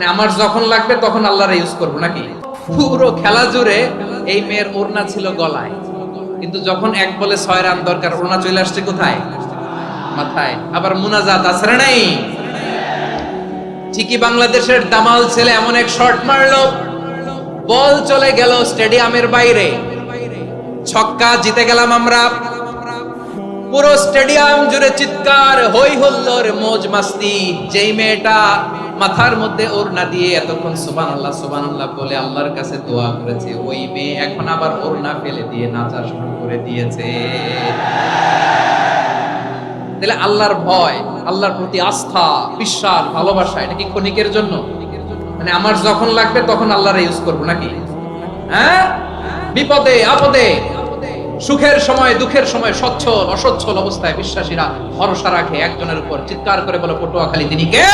মানে আমার যখন লাগবে তখন আল্লাহর ইউজ করব নাকি? পুরো খেলা জুড়ে এই মেয়ের ওড়না ছিল গলায়, কিন্তু যখন এক বলে 6 রান দরকার ওড়না চলে আসছে কোথায়? মাথায়। আবার মুনাজাত আছে না নাই? ঠিকই বাংলাদেশের দামাল ছেলে এমন এক শট মারলো, বল চলে গেল স্টেডিয়ামের বাইরে, ছক্কা, জিতে গেলাম আমরা। পুরো স্টেডিয়াম জুড়ে চিৎকার, হই হুল্লোড়, মौज মাস্তি। যেই মেয়েটা মাথার মধ্যে ওড়না দিয়ে এতক্ষণ সুবহানাল্লাহ সুবহানাল্লাহ বলে আল্লাহর কাছে দোয়া করেছে, ওই মেয়ে এখন আবার ওড়না ফেলে দিয়ে নাচা শুরু করে দিয়েছে। তাহলে আল্লাহর ভয়, আল্লাহর প্রতি আস্থা, বিশ্বাস, ভালোবাসা, এটা কি ক্ষণিকের জন্য? মানে আমার যখন লাগবে তখন আল্লাহর ইউজ করব নাকি? হ্যাঁ, বিপদে আপদে, সুখের সময় দুঃখের সময়, সচ্ছল অসচ্ছল অবস্থায় বিশ্বাসীরা ভরসা রাখে একজনের উপর। চিৎকার করে বলে পটুয়াখালী তিনি কে?